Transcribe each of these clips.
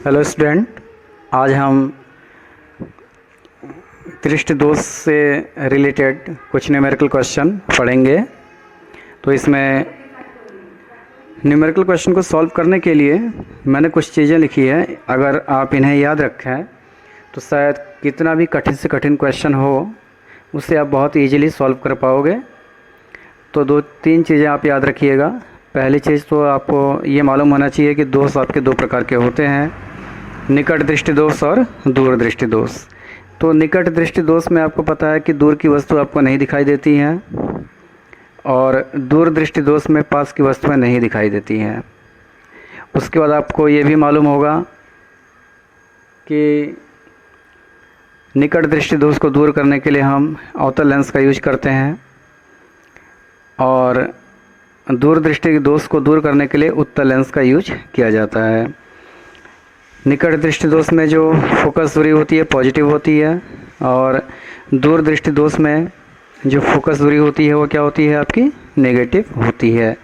Hello student, आज हम दृष्टि दोष से रिलेटेड कुछ न्यूमेरिकल क्वेश्चन पढ़ेंगे। तो इसमें न्यूमेरिकल क्वेश्चन को सॉल्व करने के लिए मैंने कुछ चीज़ें लिखी है। अगर आप इन्हें याद रखें तो शायद कितना भी कठिन से कठिन क्वेश्चन हो उसे आप बहुत इजीली सॉल्व कर पाओगे। तो दो तीन चीज़ें आप याद रखिएगा। पहली चीज़ तो आपको ये मालूम होना चाहिए कि दोष आपके दो प्रकार के होते हैं, निकट दृष्टि दोष और दूर दृष्टि दोष। तो निकट दृष्टि दोष में आपको पता है कि दूर की वस्तु आपको नहीं दिखाई देती हैं और दूर दृष्टि दोष में पास की वस्तुएं नहीं दिखाई देती हैं। उसके बाद आपको ये भी मालूम होगा कि निकट दृष्टि दोष को दूर करने के लिए हम अवतल लेंस का यूज करते हैं और दूर दृष्टि दोष को दूर करने के लिए उत्तल लेंस का यूज किया जाता है। निकट दृष्टि दोष में जो फोकस दूरी होती है पॉजिटिव होती है और दूर दृष्टि दोष में जो फोकस दूरी होती है वो क्या होती है, आपकी नेगेटिव होती है।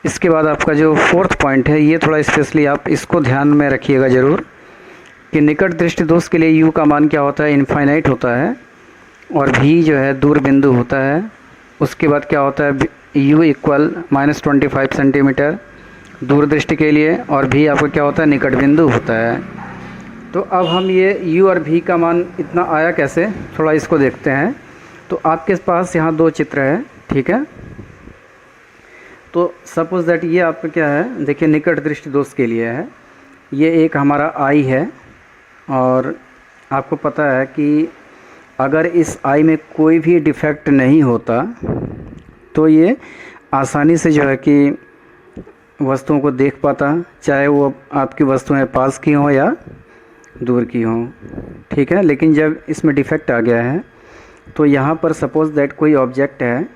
इसके बाद आपका जो फोर्थ पॉइंट है ये थोड़ा स्पेशली आप इसको ध्यान में रखिएगा ज़रूर कि निकट दृष्टि दोष के लिए यू का मान क्या होता है, इनफाइनाइट होता है और भी जो है दूर बिंदु होता है। उसके बाद क्या होता है, यू इक्वल -25 सेंटीमीटर दूर दृष्टि के लिए और भी आपका क्या होता है, निकट बिंदु होता है। तो अब हम ये u और v का मान इतना आया कैसे, थोड़ा इसको देखते हैं। तो आपके पास यहाँ दो चित्र है, ठीक है। तो सपोज़ दैट ये आपका क्या है, देखिए निकट दृष्टि दोष के लिए है। ये एक हमारा आई है और आपको पता है कि अगर इस आई में कोई भी डिफेक्ट नहीं होता तो ये आसानी से जो है कि वस्तुओं को देख पाता, चाहे वो आपकी वस्तुएं पास की हों या दूर की हों, ठीक है। लेकिन जब इसमें डिफेक्ट आ गया है तो यहाँ पर सपोज़ दैट कोई ऑब्जेक्ट है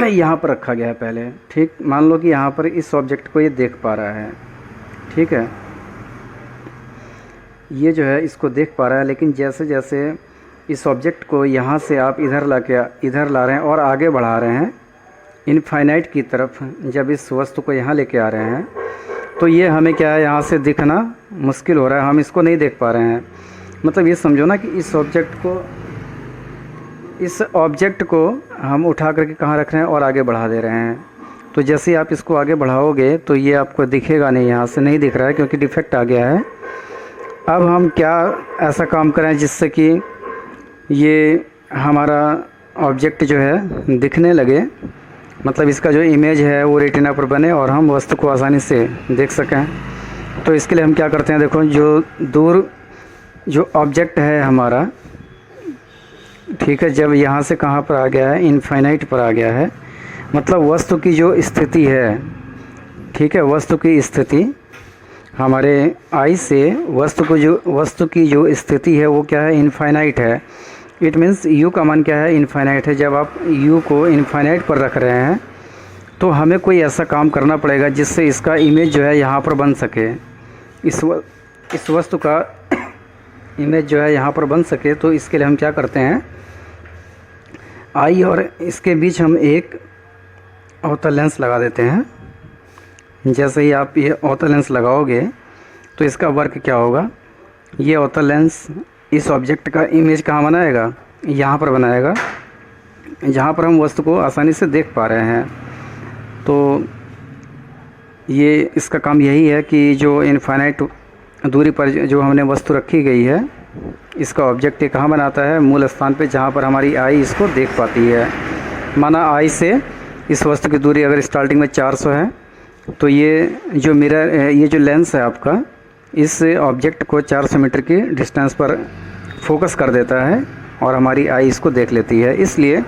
यहाँ पर रखा गया है पहले, ठीक। मान लो कि यहाँ पर इस ऑब्जेक्ट को ये देख पा रहा है, ठीक है। ये जो है इसको देख पा रहा है, लेकिन जैसे जैसे इस ऑब्जेक्ट को यहाँ से आप इधर ला रहे हैं और आगे बढ़ा रहे हैं इनफाइनाइट की तरफ, जब इस वस्तु को यहाँ लेके आ रहे हैं तो ये हमें क्या है, यहाँ से दिखना मुश्किल हो रहा है, हम इसको नहीं देख पा रहे हैं। मतलब ये समझो ना कि इस ऑब्जेक्ट को हम उठा करके कहाँ रख रहे हैं और आगे बढ़ा दे रहे हैं। तो जैसे आप इसको आगे बढ़ाओगे तो ये आपको दिखेगा नहीं, यहाँ से नहीं दिख रहा है क्योंकि डिफेक्ट आ गया है। अब हम क्या ऐसा काम करें जिससे कि ये हमारा ऑब्जेक्ट जो है दिखने लगे, मतलब इसका जो इमेज है वो रेटिना पर बने और हम वस्तु को आसानी से देख सकें। तो इसके लिए हम क्या करते हैं, देखो जो ऑब्जेक्ट है हमारा, ठीक है, जब यहाँ से कहाँ पर आ गया है, इनफाइनाइट पर आ गया है, मतलब वस्तु की जो स्थिति है, ठीक है, वस्तु की स्थिति हमारे आई से वस्तु की जो स्थिति है वो क्या है, इनफाइनाइट है। इट मीन्स u का मान क्या है, इनफाइनाइट है। जब आप u को इनफाइनाइट पर रख रहे हैं तो हमें कोई ऐसा काम करना पड़ेगा जिससे इसका इमेज जो है यहाँ पर बन सके, इस वस्तु का इमेज जो है यहाँ पर बन सके। तो इसके लिए हम क्या करते हैं, आई और इसके बीच हम एक अवतल लेंस लगा देते हैं। जैसे ही आप ये अवतल लेंस लगाओगे तो इसका वर्क क्या होगा, ये अवतल लेंस इस ऑब्जेक्ट का इमेज कहाँ बनाएगा, यहाँ पर बनाएगा, जहाँ पर हम वस्तु को आसानी से देख पा रहे हैं। तो ये इसका काम यही है कि जो इनफाइनाइट दूरी पर जो हमने वस्तु रखी गई है, इसका ऑब्जेक्ट ये कहाँ बनाता है, मूल स्थान पे, जहाँ पर हमारी आई इसको देख पाती है। माना आई से इस वस्तु की दूरी अगर स्टार्टिंग में 400 है तो ये जो मिरर, ये जो लेंस है आपका, इस ऑब्जेक्ट को 400 मीटर की डिस्टेंस पर फोकस कर देता है और हमारी आई इसको देख लेती है। इसलिए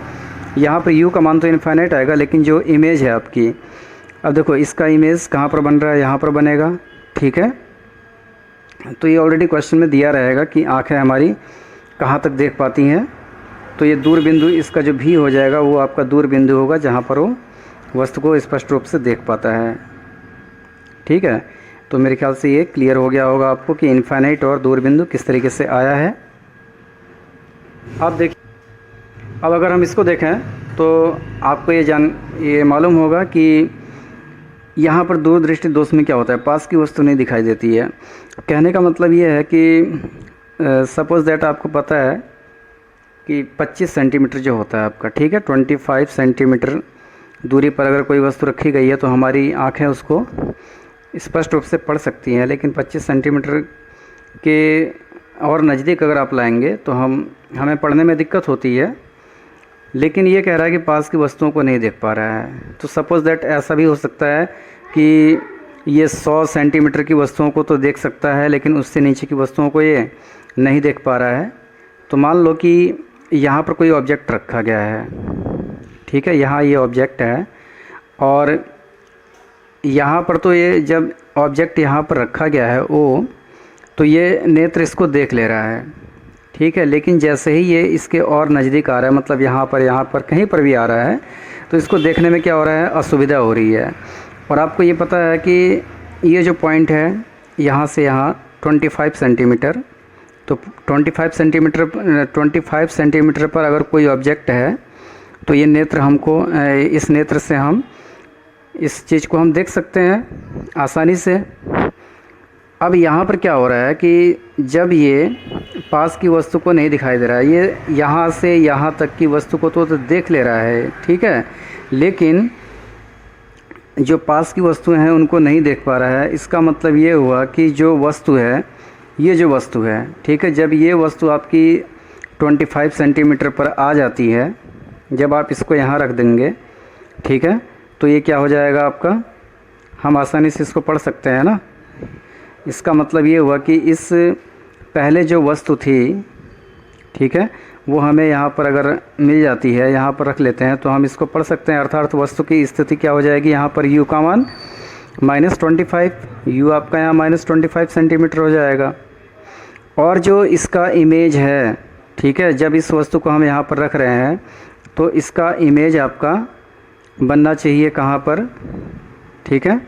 यहाँ पर u का मान तो इनफाइनाइट आएगा, लेकिन जो इमेज है आपकी, अब देखो इसका इमेज कहाँ पर बन रहा है, यहाँ पर बनेगा, ठीक है। तो ये ऑलरेडी क्वेश्चन में दिया रहेगा कि आँखें हमारी कहाँ तक देख पाती हैं। तो ये दूर बिंदु, इसका जो भी हो जाएगा वो आपका दूर बिंदु होगा जहाँ पर वो वस्तु को स्पष्ट रूप से देख पाता है, ठीक है। तो मेरे ख्याल से ये क्लियर हो गया होगा आपको कि इनफाइनाइट और दूर बिंदु किस तरीके से आया है। अब देखिए, अब अगर हम इसको देखें तो आपको ये मालूम होगा कि यहाँ पर दूरदृष्टि दोष में क्या होता है, पास की वस्तु नहीं दिखाई देती है। कहने का मतलब ये है कि सपोज़ दैट आपको पता है कि 25 सेंटीमीटर जो होता है आपका, ठीक है, 25 सेंटीमीटर दूरी पर अगर कोई वस्तु रखी गई है तो हमारी आँखें उसको स्पष्ट रूप से पढ़ सकती हैं। लेकिन 25 सेंटीमीटर के और नज़दीक अगर आप लाएंगे तो हमें पढ़ने में दिक्कत होती है। लेकिन ये कह रहा है कि पास की वस्तुओं को नहीं देख पा रहा है। तो सपोज़ दैट ऐसा भी हो सकता है कि ये 100 सेंटीमीटर की वस्तुओं को तो देख सकता है लेकिन उससे नीचे की वस्तुओं को ये नहीं देख पा रहा है। तो मान लो कि यहाँ पर कोई ऑब्जेक्ट रखा गया है, ठीक है, यहाँ ये ऑब्जेक्ट है और यहाँ पर तो ये जब ऑब्जेक्ट यहाँ पर रखा गया है वो, तो ये नेत्र इसको देख ले रहा है, ठीक है। लेकिन जैसे ही ये इसके और नज़दीक आ रहा है, मतलब यहाँ पर कहीं पर भी आ रहा है, तो इसको देखने में क्या हो रहा है, असुविधा हो रही है। और आपको ये पता है कि ये जो पॉइंट है यहाँ से यहाँ 25 सेंटीमीटर, तो 25 सेंटीमीटर पर अगर कोई ऑब्जेक्ट है तो ये नेत्र हमको, इस नेत्र से हम इस चीज़ को हम देख सकते हैं आसानी से। अब यहाँ पर क्या हो रहा है कि जब ये पास की वस्तु को नहीं दिखाई दे रहा है, ये यहाँ से यहाँ तक की वस्तु को तो देख ले रहा है, ठीक है, लेकिन जो पास की वस्तुएं हैं उनको नहीं देख पा रहा है। इसका मतलब ये हुआ कि जो वस्तु है, ये जो वस्तु है, ठीक है, जब ये वस्तु आपकी 25 सेंटीमीटर पर आ जाती है, जब आप इसको यहाँ रख देंगे, ठीक है, तो ये क्या हो जाएगा आपका, हम आसानी से इसको पढ़ सकते हैं ना। इसका मतलब ये हुआ कि इस पहले जो वस्तु थी, ठीक है, वो हमें यहाँ पर अगर मिल जाती है, यहाँ पर रख लेते हैं तो हम इसको पढ़ सकते हैं। अर्थात वस्तु की स्थिति क्या हो जाएगी, यहाँ पर u का मान -25, u आपका यहाँ -25 सेंटीमीटर हो जाएगा। और जो इसका इमेज है, ठीक है, जब इस वस्तु को हम यहाँ पर रख रहे हैं तो इसका इमेज आपका बनना चाहिए कहाँ पर, ठीक है,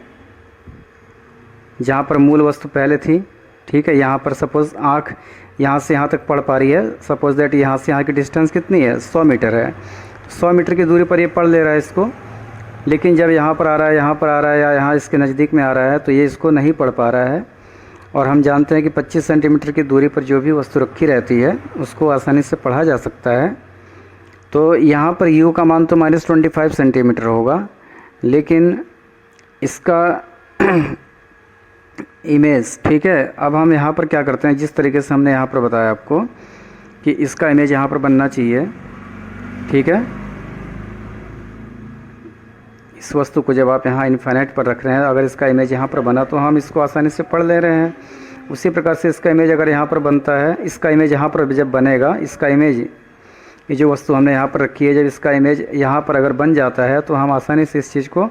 जहाँ पर मूल वस्तु पहले थी, ठीक है। यहाँ पर सपोज़ आँख यहाँ से यहाँ तक पढ़ पा रही है, सपोज़ दैट यहाँ से यहाँ की डिस्टेंस कितनी है, 100 मीटर है। 100 मीटर की दूरी पर ये पढ़ ले रहा है इसको, लेकिन जब यहाँ पर आ रहा है, यहाँ पर आ रहा है या यहाँ इसके नज़दीक में आ रहा है तो ये इसको नहीं पढ़ पा रहा है। और हम जानते हैं कि 25 सेंटीमीटर की दूरी पर जो भी वस्तु रखी रहती है उसको आसानी से पढ़ा जा सकता है। तो यहाँ पर u का मान तो -25 सेंटीमीटर होगा, लेकिन इसका इमेज, ठीक है। अब हम यहाँ पर क्या करते हैं, जिस तरीके से हमने यहाँ पर बताया आपको कि इसका इमेज यहाँ पर बनना चाहिए, ठीक है। इस वस्तु को जब आप यहाँ इनफाइनाइट पर रख रहे हैं, अगर इसका इमेज यहाँ पर बना तो हम इसको आसानी से पढ़ ले रहे हैं। उसी प्रकार से इसका इमेज अगर यहाँ पर बनता है, इसका इमेज यहाँ पर जब बनेगा, इसका इमेज, ये जो वस्तु हमने यहाँ पर रखी है, जब इसका इमेज यहाँ पर अगर बन जाता है तो हम आसानी से इस चीज़ को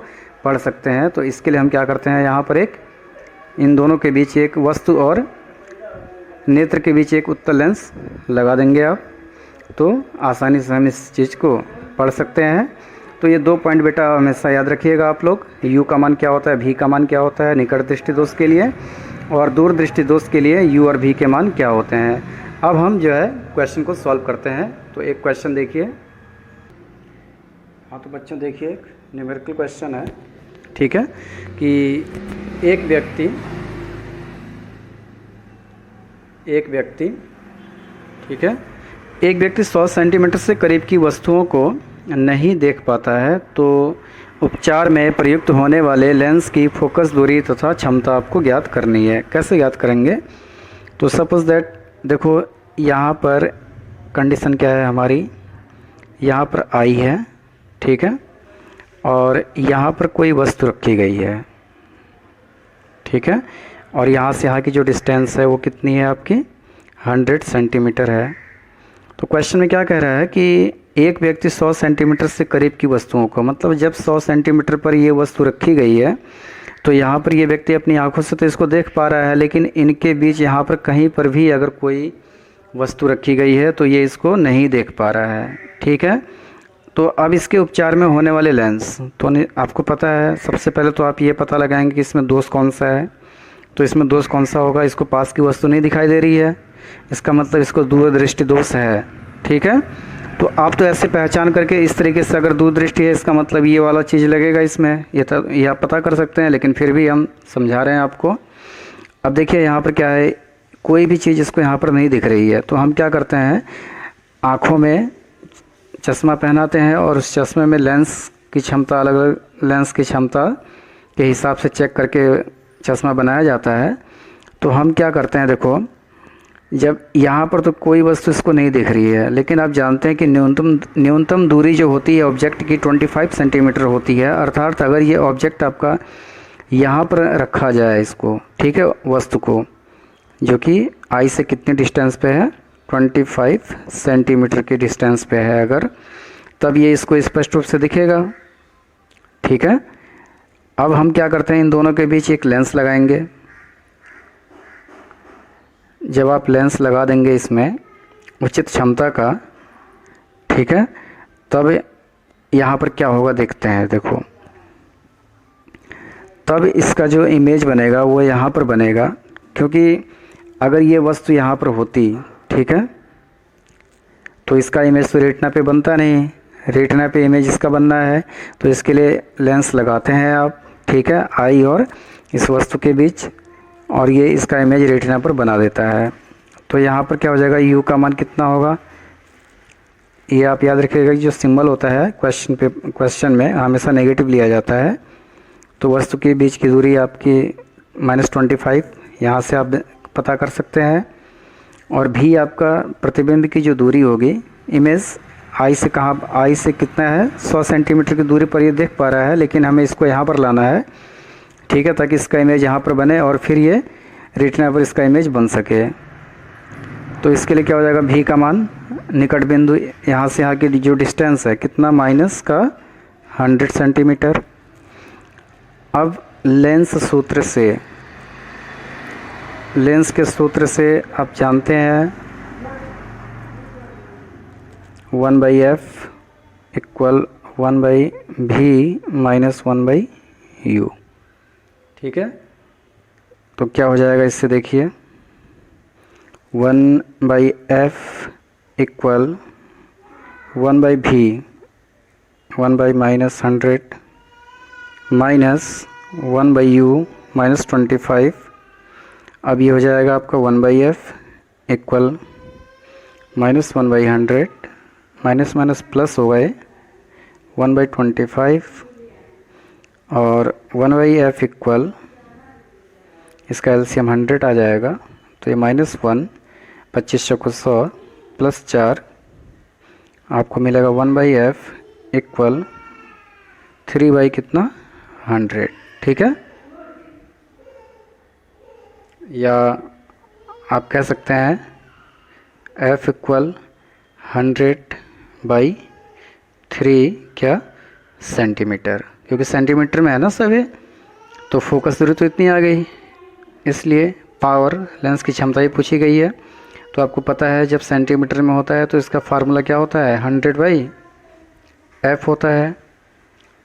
पढ़ सकते हैं। तो इसके लिए हम क्या करते हैं, यहाँ पर एक, इन दोनों के बीच एक, वस्तु और नेत्र के बीच एक उत्तल लेंस लगा देंगे आप, तो आसानी से हम इस चीज़ को पढ़ सकते हैं। तो ये 2 पॉइंट बेटा हमेशा याद रखिएगा आप लोग, u का मान क्या होता है, v का मान क्या होता है निकट दृष्टि दोष के लिए, और दूर दृष्टि दोष के लिए u और v के मान क्या होते हैं। अब हम जो है क्वेश्चन को सॉल्व करते हैं। तो एक क्वेश्चन देखिए, हाँ तो बच्चों देखिए, एक न्यूमेरिकल क्वेश्चन है, ठीक है, कि एक व्यक्ति, ठीक है, एक व्यक्ति 100 सेंटीमीटर से करीब की वस्तुओं को नहीं देख पाता है, तो उपचार में प्रयुक्त होने वाले लेंस की फोकस दूरी तथा क्षमता आपको ज्ञात करनी है। कैसे ज्ञात करेंगे, तो सपोज़ दैट देखो यहाँ पर कंडीशन क्या है हमारी, यहाँ पर आई है, ठीक है, और यहाँ पर कोई वस्तु रखी गई है, ठीक है, और यहाँ से यहाँ की जो डिस्टेंस है वो कितनी है आपकी, 100 सेंटीमीटर है। तो क्वेश्चन में क्या कह रहा है कि एक व्यक्ति 100 सेंटीमीटर से करीब की वस्तुओं को, मतलब जब 100 सेंटीमीटर पर ये वस्तु रखी गई है तो यहाँ पर ये व्यक्ति अपनी आंखों से तो इसको देख पा रहा है, लेकिन इनके बीच यहाँ पर कहीं पर भी अगर कोई वस्तु रखी गई है तो ये इसको नहीं देख पा रहा है, ठीक है। तो अब इसके उपचार में होने वाले लेंस, तो आपको पता है, सबसे पहले तो आप ये पता लगाएंगे कि इसमें दोष कौन सा है। तो इसमें दोष कौन सा होगा, इसको पास की वस्तु नहीं दिखाई दे रही है, इसका मतलब इसको दूरदृष्टि दोष है, ठीक है। तो आप तो ऐसे पहचान करके इस तरीके से अगर दूरदृष्टि है इसका मतलब ये वाला चीज़ लगेगा इसमें, ये आप पता कर सकते हैं, लेकिन फिर भी हम समझा रहे हैं आपको। अब देखिए यहाँ पर क्या है, कोई भी चीज़ इसको यहाँ पर नहीं दिख रही है, तो हम क्या करते हैं, आँखों में चश्मा पहनाते हैं और उस चश्मे में लेंस की क्षमता, अलग अलग लेंस की क्षमता के हिसाब से चेक करके चश्मा बनाया जाता है। तो हम क्या करते हैं, देखो जब यहाँ पर तो कोई वस्तु इसको नहीं दिख रही है, लेकिन आप जानते हैं कि न्यूनतम दूरी जो होती है ऑब्जेक्ट की 25 सेंटीमीटर होती है। अर्थात अगर ये ऑब्जेक्ट आपका यहाँ पर रखा जाए इसको, ठीक है, वस्तु को, जो कि आई से कितने डिस्टेंस पे है, 25 सेंटीमीटर के डिस्टेंस पे है अगर, तब ये इसको स्पष्ट रूप से दिखेगा। ठीक है, अब हम क्या करते हैं, इन दोनों के बीच एक लेंस लगाएंगे। जब आप लेंस लगा देंगे इसमें उचित क्षमता का, ठीक है, तब यहाँ पर क्या होगा देखते हैं। देखो तब इसका जो इमेज बनेगा वो यहाँ पर बनेगा, क्योंकि अगर ये वस्तु यहाँ पर होती, ठीक है, तो इसका इमेज तो रेटिना पे बनता नहीं, रेटिना पे इमेज इसका बनना है, तो इसके लिए लेंस लगाते हैं आप, ठीक है, आई और इस वस्तु के बीच, और ये इसका इमेज रेटिना पर बना देता है। तो यहाँ पर क्या हो जाएगा, यू का मान कितना होगा, ये आप याद रखिएगा कि जो सिंबल होता है क्वेश्चन में हमेशा नेगेटिव लिया जाता है। तो वस्तु के बीच की दूरी आपकी -25 यहाँ से आप पता कर सकते हैं, और भी आपका प्रतिबिंब की जो दूरी होगी, इमेज आई से कहाँ, आई से कितना है, 100 सेंटीमीटर की दूरी पर ये देख पा रहा है, लेकिन हमें इसको यहाँ पर लाना है, ठीक है, ताकि इसका इमेज यहाँ पर बने और फिर ये रेटिना पर इसका इमेज बन सके। तो इसके लिए क्या हो जाएगा, भी का मान, निकट बिंदु यहाँ से यहाँ की जो डिस्टेंस है कितना, माइनस का 100 सेंटीमीटर। अब लेंस के सूत्र से आप जानते हैं 1/f equal 1/v minus 1/u। ठीक है, तो क्या हो जाएगा इससे, देखिए 1/f equal 1/v 1/-100 minus 1/u minus 25। अब ये हो जाएगा आपका 1/f equal -1/100 minus minus plus हो गए 1/25, और 1/f इक्वल, इसका एलसीएम 100 आ जाएगा, तो ये -1, 25 चौको 100 प्लस 4, आपको मिलेगा 1/f इक्वल 3 कितना, 100। ठीक है, या आप कह सकते हैं f इक्वल 100/3 क्या, सेंटीमीटर, क्योंकि सेंटीमीटर में है ना सभी, तो फोकस दूरी तो इतनी आ गई, इसलिए पावर लेंस की क्षमता ही पूछी गई है। तो आपको पता है जब सेंटीमीटर में होता है तो इसका फार्मूला क्या होता है, 100/f होता है।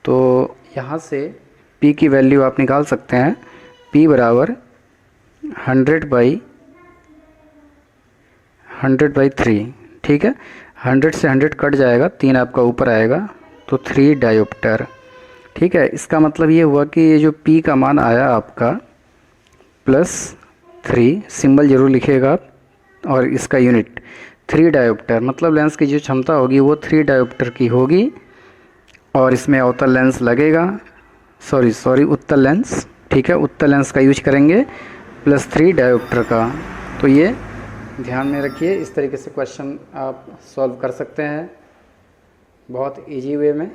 तो यहाँ से p की वैल्यू आप निकाल सकते हैं, p बराबर 100/3। ठीक है, 100 से 100 कट जाएगा, 3 आपका ऊपर आएगा, तो 3 डायोप्टर। ठीक है, इसका मतलब ये हुआ कि ये जो p का मान आया आपका +3, सिंबल ज़रूर लिखिएगा आप, और इसका यूनिट 3 डायोप्टर, मतलब लेंस की जो क्षमता होगी वो 3 डायोप्टर की होगी, और इसमें अवतल लेंस लगेगा, सॉरी उत्तल लेंस। ठीक है, उत्तल लेंस का यूज करेंगे +3 डायोप्टर का। तो ये ध्यान में रखिए, इस तरीके से क्वेश्चन आप सॉल्व कर सकते हैं बहुत इजी वे में।